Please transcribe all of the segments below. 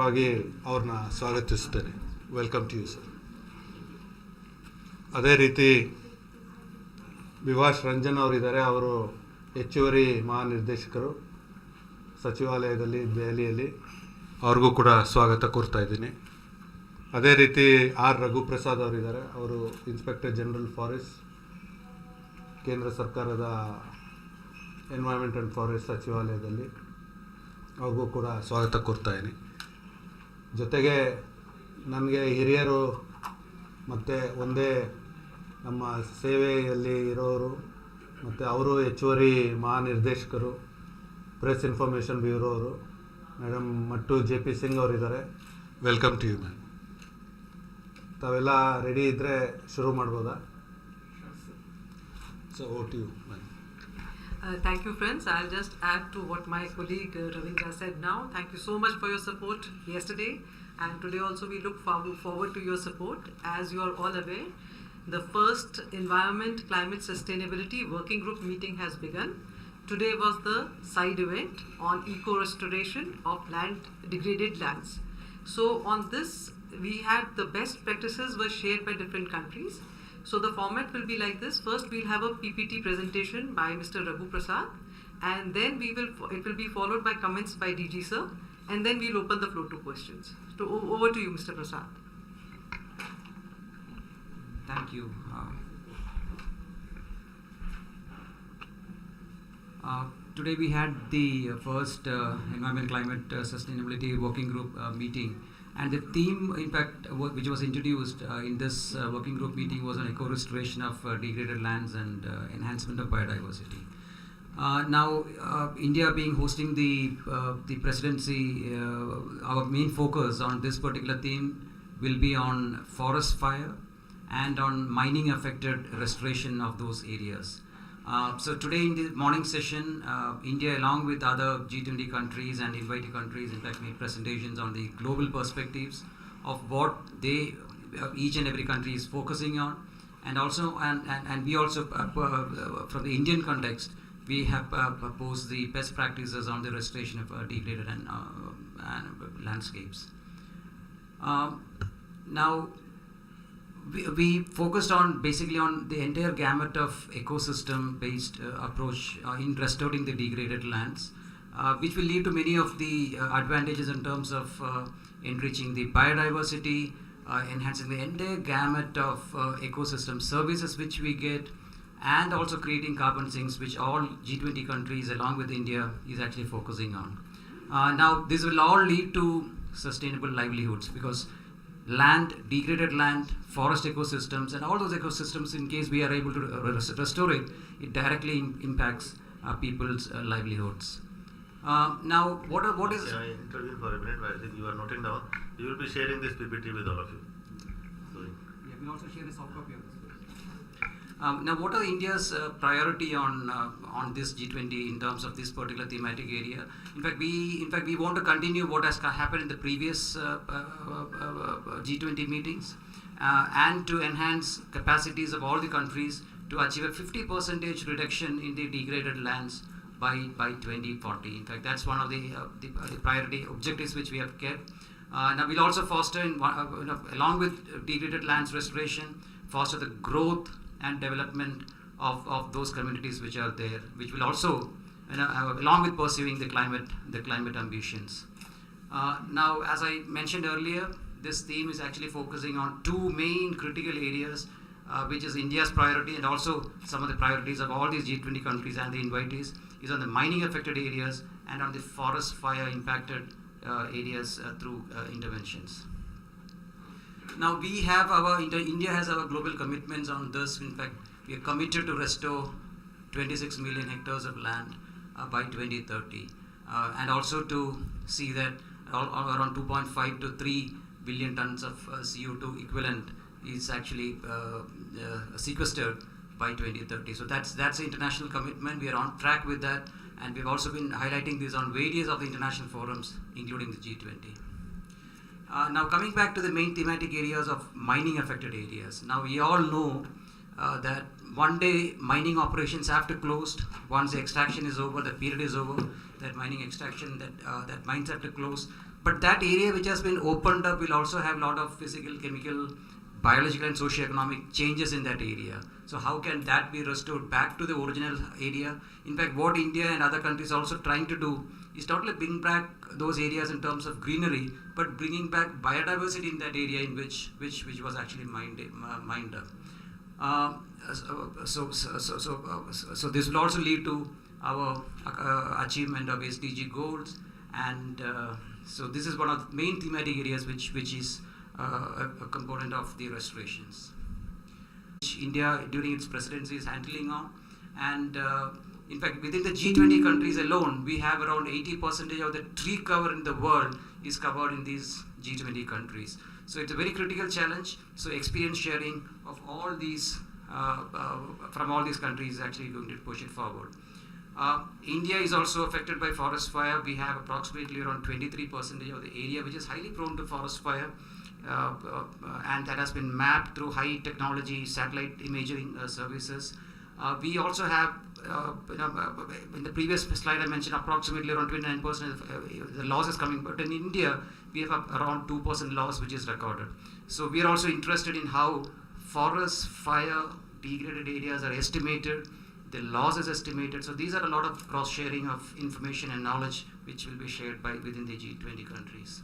ಆಗಿ ಅವ್ರನ್ನ ಸ್ವಾಗತಿಸ್ತೇನೆ. Welcome to you sir. ಅದೇ ರೀತಿ ವಿವಾಶ್ ರಂಜನ್ ಅವರಿದ್ದಾರೆ. ಅವರು ಹೆಚ್ಚುವರಿ ಮಹಾನಿರ್ದೇಶಕರು ಸಚಿವಾಲಯದಲ್ಲಿ ದೆಹಲಿಯಲ್ಲಿ. ಅವ್ರಿಗೂ ಕೂಡ ಸ್ವಾಗತ ಕೋರ್ತಾ ಇದ್ದೀನಿ. ಅದೇ ರೀತಿ ಆರ್ ರಘುಪ್ರಸಾದ್ ಅವರಿದ್ದಾರೆ. ಅವರು ಇನ್ಸ್ಪೆಕ್ಟರ್ ಜನರಲ್ ಫಾರೆಸ್ಟ್, ಕೇಂದ್ರ ಸರ್ಕಾರದ ಎನ್ವೈರ್ಮೆಂಟ್ ಆ್ಯಂಡ್ ಫಾರೆಸ್ಟ್ ಸಚಿವಾಲಯದಲ್ಲಿ. ಅವ್ರಿಗೂ ಕೂಡ ಸ್ವಾಗತ ಕೋರ್ತಾ ಇದ್ದೀನಿ. ಜೊತೆಗೆ ನನಗೆ ಹಿರಿಯರು ಮತ್ತು ಒಂದೇ ನಮ್ಮ ಸೇವೆಯಲ್ಲಿ ಇರೋರು ಮತ್ತು ಅವರು ಹೆಚ್ಚುವರಿ ಮಹಾನಿರ್ದೇಶಕರು ಪ್ರೆಸ್ ಇನ್ಫಾರ್ಮೇಷನ್ ಬ್ಯೂರೋ ಅವರು ಮೇಡಮ್ ಮಟ್ಟು JP ಸಿಂಗ್ ಅವರಿದ್ದಾರೆ. Welcome to you ma'am. ತಾವೆಲ್ಲ ರೆಡಿ ಇದ್ದರೆ ಶುರು ಮಾಡ್ಬೋದಾ? So over to you ma'am. Thank you, friends. I'll just add to what my colleague Ravindra said now. Thank you so much for your support yesterday, and today also we look forward to your support. As you are all aware, the first Environment Climate Sustainability Working Group meeting has begun. Today was the side event on eco-restoration of degraded lands. So on this, we had the best practices were shared by different countries. So the format will be like this. First, we'll have a PPT presentation by Mr. Raghu Prasad, and then it will be followed by comments by DG sir, and then we'll open the floor to questions. So over to you, Mr. Prasad. Thank you. Today we had the first Environment Climate Sustainability Working Group meeting. And the theme, in fact, which was introduced in this working group meeting was on eco-restoration of degraded lands and enhancement of biodiversity. Now, India being hosting the presidency, our main focus on this particular theme will be on forest fire and on mining-affected restoration of those areas. So today in the morning session, India along with other G20 countries and invited countries in fact made presentations on the global perspectives of what they each and every country is focusing on, and also and we also from the Indian context we have proposed the best practices on the restoration of degraded and landscapes. Now we focused on basically on the entire gamut of ecosystem based approach in restoring the degraded lands, which will lead to many of the advantages in terms of enriching the biodiversity, enhancing the entire gamut of ecosystem services which we get, and also creating carbon sinks, which all G20 countries along with India is actually focusing on. Now this will all lead to sustainable livelihoods, because land, degraded land, forest ecosystems, and all those ecosystems, in case we are able to restore it, it directly impacts people's livelihoods. Now, what is... Can I intervene for a minute? I think you are noting down. You will be sharing this PPT with all of you. So, yeah, we'll also share a soft copy of this. Now, what are India's priority on this G20 in terms of this particular thematic area? In fact, we want to continue what has happened in the previous G20 meetings, and to enhance capacities of all the countries to achieve a 50% reduction in the degraded lands by 2040. In fact, that's one of the priority objectives which we have kept. Now, we'll also foster, along with degraded lands restoration, foster the growth and development of those communities which are there, which will also, along with pursuing the climate ambitions. Now, as I mentioned earlier, this theme is actually focusing on two main critical areas, which is India's priority and also some of the priorities of all these G20 countries and the invitees, is on the mining affected areas and on the forest fire impacted areas through interventions. Now we have India has our global commitments on this. In fact, we are committed to restore 26 million hectares of land by 2030, and also to see that around 2.5 to 3 billion tons of CO2 equivalent is actually sequestered by 2030. So that's the international commitment. We are on track with that, and we've also been highlighting this on various of the international forums, including the G20. Now coming back to the main thematic areas of mining affected areas. Now we all know that one day mining operations have to close. Once the extraction is over, the period is over, that mining extraction, that mines have to close. But that area which has been opened up will also have a lot of physical, chemical, biological and socio-economic changes in that area. So how can that be restored back to the original area? In fact, what India and other countries are also trying to do is not only bring back those areas in terms of greenery, but bringing back biodiversity in that area in which was actually mined up. So this will also lead to our achievement of SDG goals, and so this is one of the main thematic areas which is a component of the restorations, which India during its presidency is handling on. And in fact, within the G20 countries alone, we have around 80% of the tree cover in the world is covered in these G20 countries. So it's a very critical challenge. So experience sharing of all these from all these countries is actually going to push it forward. India is also affected by forest fire. We have approximately around 23% of the area which is highly prone to forest fire. And that has been mapped through high technology satellite imaging services. We also have, in the previous slide I mentioned, approximately around 29% of the loss is coming, but in India we have around 2% loss which is recorded. So we are also interested in how forest fire degraded areas are estimated, the loss is estimated. So these are a lot of cross-sharing of information and knowledge which will be shared by within the G20 countries.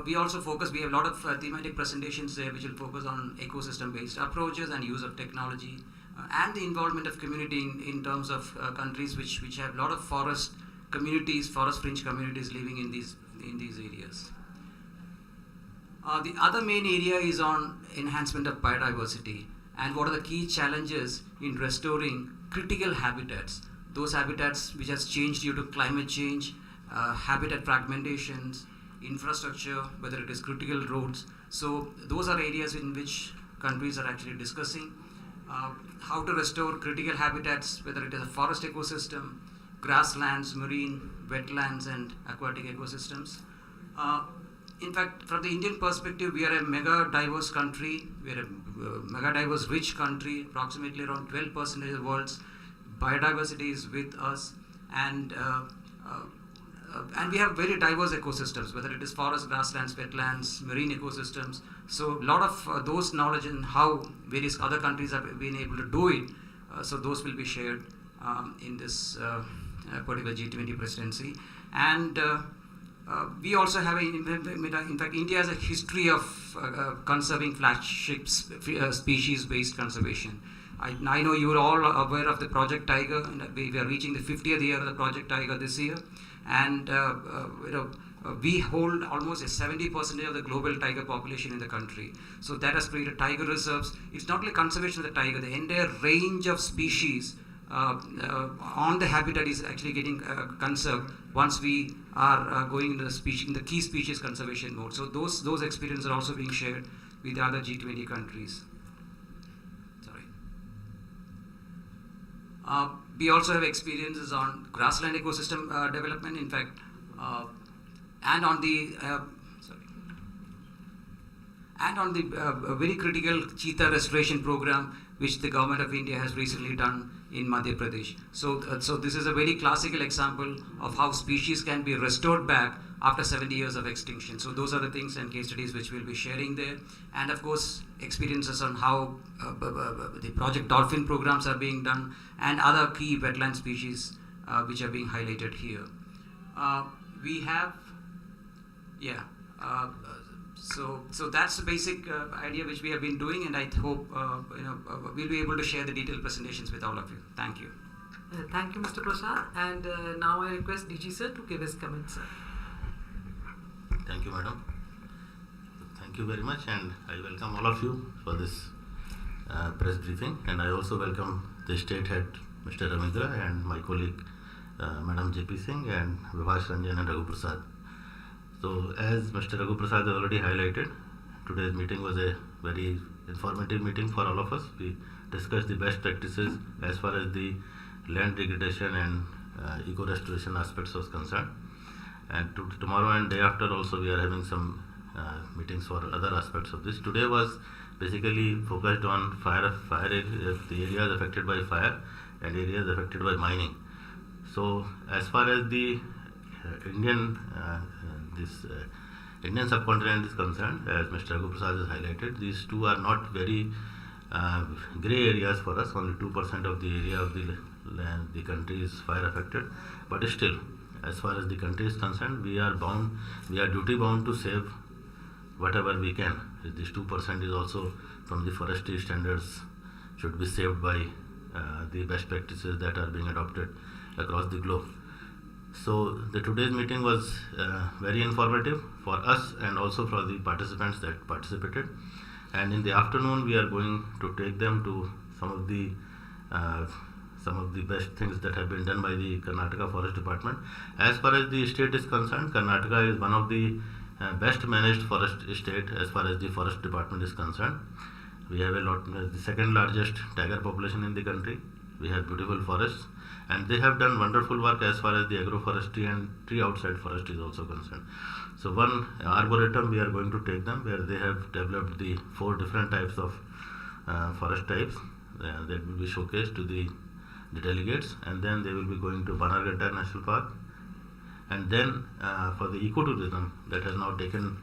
We also focus, we have a lot of thematic presentations there which will focus on ecosystem-based approaches and use of technology and the involvement of community in terms of countries which have a lot of forest communities, forest fringe communities living in these areas. The other main area is on enhancement of biodiversity and what are the key challenges in restoring critical habitats, those habitats which has changed due to climate change, habitat fragmentations, infrastructure, whether it is critical roads. So those are areas in which countries are actually discussing how to restore critical habitats, whether it is a forest ecosystem, grasslands, marine, wetlands and aquatic ecosystems. In fact, from the Indian perspective, we are a mega diverse country, we are a mega diverse rich country, approximately around 12% of the world's biodiversity is with us, and we have very diverse ecosystems, whether it is forest, grasslands, wetlands, marine ecosystems. So a lot of those knowledge and how various other countries have been able to do it, so those will be shared in this particular G20 presidency. And we also have, in fact, India has a history of conserving flagship species-based conservation. I know you are all aware of the Project Tiger, and we are reaching the 50th year of the Project Tiger this year. And we hold almost 70% of the global tiger population in the country. So that has created tiger reserves. It's not only conservation of the tiger, the entire range of species on the habitat is actually getting conserved once we are going into the key species conservation mode. So those experiences are also being shared with the other G20 countries. Sorry. We also have experiences on grassland ecosystem development, in fact, and on the very critical cheetah restoration program which the government of India has recently done in Madhya Pradesh. So this is a very classical example of how species can be restored back after 70 years of extinction. So those are the things and case studies which we'll be sharing there. And of course, experiences on how the Project Dolphin programs are being done and other key wetland species which are being highlighted here. We have, so that's the basic idea which we have been doing, and I hope we'll be able to share the detailed presentations with all of you. Thank you. Thank you, Mr. Prasad. And now I request DG sir to give his comments, sir. Thank you, madam. Thank you very much, and I welcome all of you for this press briefing. And I also welcome the state head, Mr. Ravindra, and my colleague, Madam J.P. Singh, and Vibhash Ranjan and Raghu Prasad. So, as Mr. Raghu Prasad has already highlighted, today's meeting was a very informative meeting for all of us. We discussed the best practices as far as the land degradation and eco-restoration aspects was concerned. And tomorrow and day after also we are having some meetings for other aspects of this. Today was basically focused on fire areas, the areas affected by fire and areas affected by mining. So as far as the this Indian subcontinent is concerned, as Mr. Raghu Prasad has highlighted, these two are not very grey areas for us. Only 2% of the area of the land, the country is fire affected, but still, as far as the country is concerned, we are duty bound to save whatever we can. This 2% is also from the forestry standards, should be saved by the best practices that are being adopted across the globe. So the today's meeting was very informative for us and also for the participants that participated. And in the afternoon, we are going to take them to some of the best things that have been done by the Karnataka Forest Department. As far as the state is concerned, Karnataka is one of the best managed forest state as far as the forest department is concerned. We have the second largest tiger population in the country. We have beautiful forests, and they have done wonderful work as far as the agroforestry and tree outside forest is also concerned. So one arboretum we are going to take them, where they have developed the 4 different types of forest types that will be showcased to the delegates, and then they will be going to Bannerghatta National Park, and then for the ecotourism that has now taken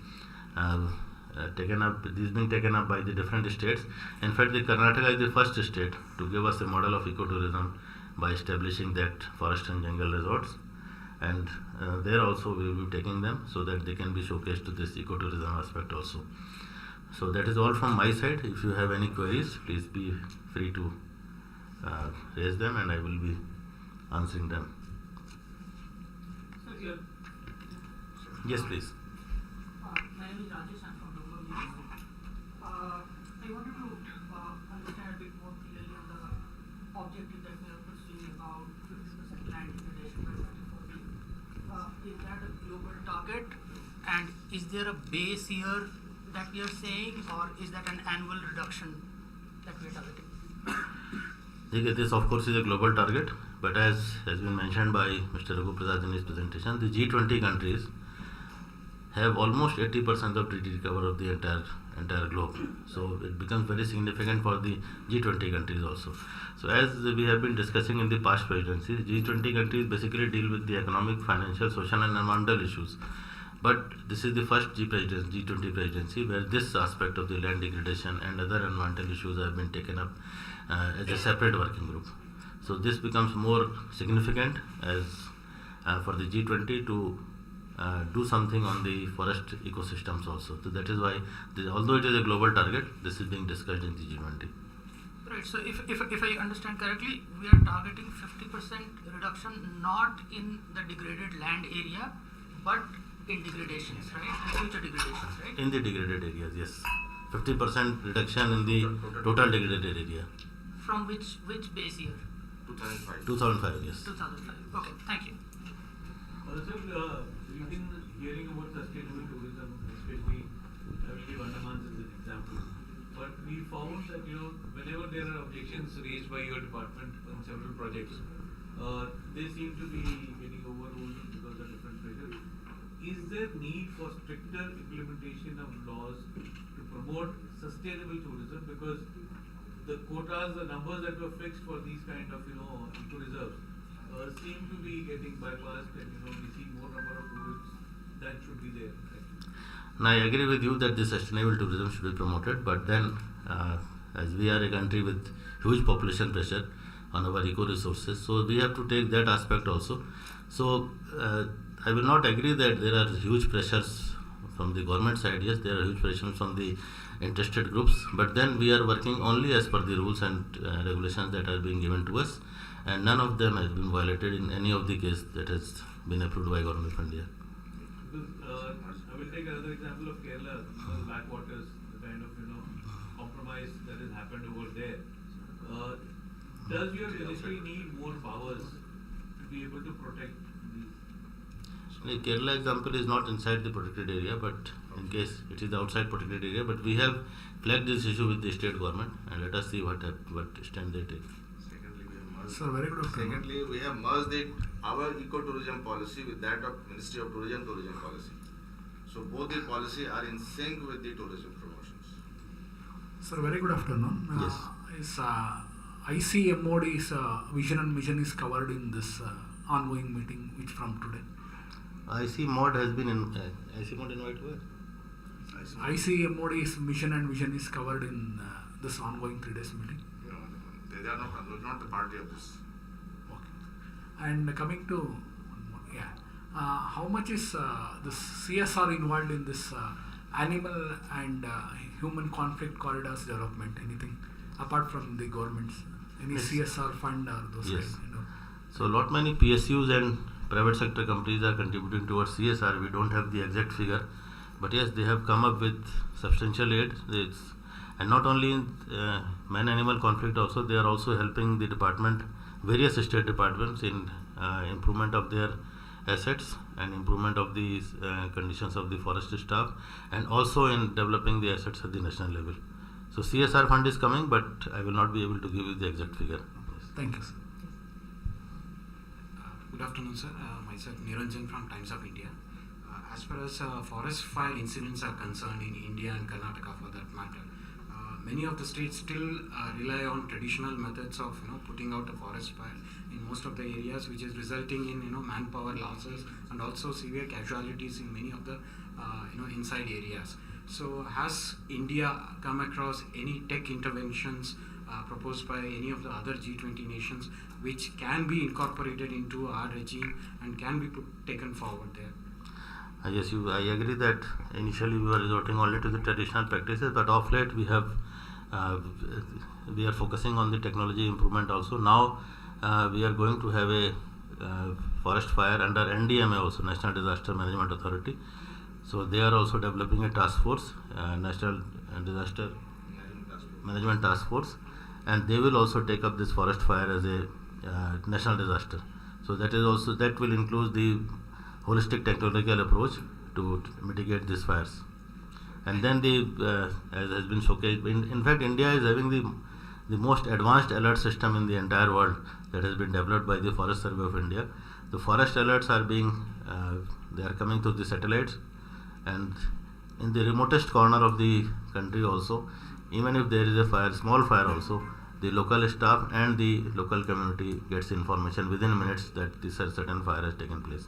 up, this being taken up by the different states. In fact, the Karnataka is the first state to give us a model of ecotourism by establishing that forest and jungle resorts, and there also we will be taking them so that they can be showcased to this ecotourism aspect also. So that is all from my side. If you have any queries, please be free to raise them, and I will be answering them. Yes, please. My name is Rajesh. I'm from Global News. I wanted to understand a bit more clearly on the objective that we are pursuing about 50% land degradation by 2040. Is that a global target? And is there a base year that we are saying, or is that an annual reduction that we are targeting? This of course is a global target, but as has been mentioned by Mr. Raghu Prasad in his presentation, the G20 countries have almost 80% of treaty cover of the entire globe. So it becomes very significant for the G20 countries also. So as we have been discussing in the past presidencies, G20 countries basically deal with the economic, financial, social and environmental issues. But this is the first G20 presidency where this aspect of the land degradation and other environmental issues have been taken up as a separate working group. So this becomes more significant as for the G20 to do something on the forest ecosystems also. So that is why, although it is a global target, this is being discussed in the G20. Right. So if I understand correctly, we are targeting 50% reduction not in the degraded land area, but in degradations, right? In future degradations, right? In the degraded areas, yes. 50% reduction in the total degraded area. From which base year? 2005, yes. 2005. Okay, thank you. Also, we've been hearing about sustainable tourism, especially I will give Andaman as an example. But we found that whenever there are objections raised by your department on several projects, they seem to be getting overruled because of different pressures. Is there need for stricter implementation of laws to promote sustainable tourism? Because the quotas, the numbers that were fixed for these kind of eco reserves seem to be getting bypassed, and we see more number of tourists that should be there. Now, I agree with you that the sustainable tourism should be promoted, but then as we are a country with huge population pressure on our eco resources, so we have to take that aspect also. So I will not agree that there are huge pressures from the government side. Yes, there are huge pressures from the interested groups, but then we are working only as per the rules and regulations that are being given to us, and none of them has been violated in any of the case that has been approved by Government of India. I will take another example of Kerala, backwaters, the kind of compromise that has happened over there. Does your ministry need more powers to be able to protect these? The Kerala example is not inside the protected area, but in case it is outside protected area, but we have flagged this issue with the state government, and let us see what stand they take. Sir, very good. Secondly, we have merged our ecotourism policy with that of Ministry of Tourism policy. So both the policy are in sync with the tourism promotions. Sir, very good afternoon. Yes. Is ICMOD's vision and mission is covered in this ongoing meeting which from today? IC mod has been in. IC mod invite where? ICMOD's mission and vision is covered in this ongoing 3 days meeting. They are not the party of this. Okay. And coming to how much is this CSR involved in this animal and human conflict corridors development? Anything apart from the governments? Any Yes. CSR fund or those Yes. kind? So lot many PSUs and private sector companies are contributing towards CSR. We don't have the exact figure, but yes, they have come up with substantial aid. And not only in man-animal conflict, also they are also helping the department, various state departments in improvement of their assets and improvement of the conditions of the forest staff, and also in developing the assets at the national level. So CSR fund is coming, but I will not be able to give you the exact figure. Yes. Thank you, sir. Good afternoon, sir. Myself Niranjan from Times of India. As far as forest fire incidents are concerned in India and Karnataka for that matter, many of the states still rely on traditional methods of putting out a forest fire in most of the areas, which is resulting in manpower losses and also severe casualties in many of the inside areas. So has India come across any tech interventions proposed by any of the other G20 nations which can be incorporated into our regime and can be taken forward there? Yes, I agree that initially we were resorting only to the traditional practices, but of late we are focusing on the technology improvement also. Now we are going to have a forest fire under NDMA also, National Disaster Management Authority. So they are also developing a task force, National Disaster Management Task Force, and they will also take up this forest fire as a national disaster. So that will include the holistic technological approach to mitigate these fires. And then as has been showcased, in fact India is having the most advanced alert system in the entire world that has been developed by the Forest Survey of India. The forest alerts are they are coming through the satellites, and in the remotest corner of the country also, even if there is a small fire also, the local staff and the local community gets information within minutes that this certain fire has taken place.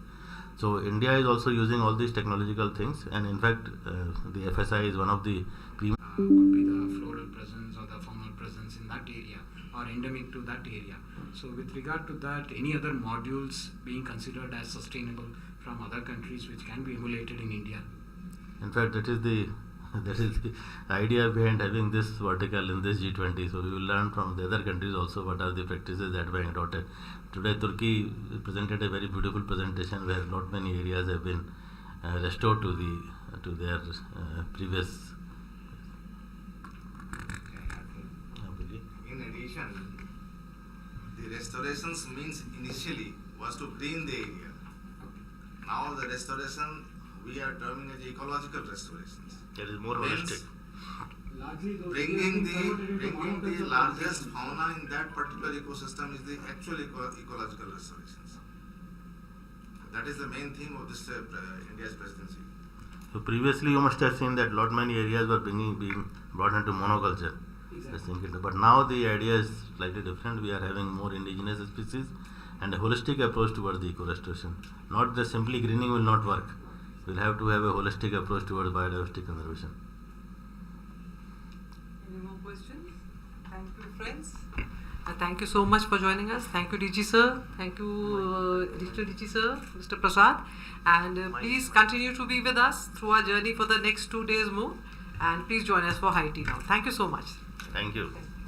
So India is also using all these technological things, and in fact the FSI is one of the could be the floral presence or the faunal presence in that area or endemic to that area. So with regard to that, any other modules being considered as sustainable from other countries which can be emulated in India? In fact, that is the idea behind having this vertical in this G20. So we will learn from the other countries also what are the practices that were adopted. Today Turkey presented a very beautiful presentation where not many areas have been restored to their previous. In addition, the restorations means initially was to clean the area. Now the restoration we are terming as ecological restorations. That is more Means holistic. bringing the largest fauna in that particular ecosystem is the actual ecological restorations. That is the main theme of this India's presidency. So previously you must have seen that lot many areas were being brought into monoculture. Exactly. But now the idea is slightly different. We are having more indigenous species and a holistic approach towards the eco-restoration. Not the simply greening will not work. We'll have to have a holistic approach towards biodiversity conservation. Any more questions? Thank you, friends. Thank you so much for joining us. Thank you, DG sir. Thank you, Digital DG sir, Mr. Prasad. And please continue to be with us through our journey for the next 2 days more. And please join us for high tea now. Thank you so much. Thank you.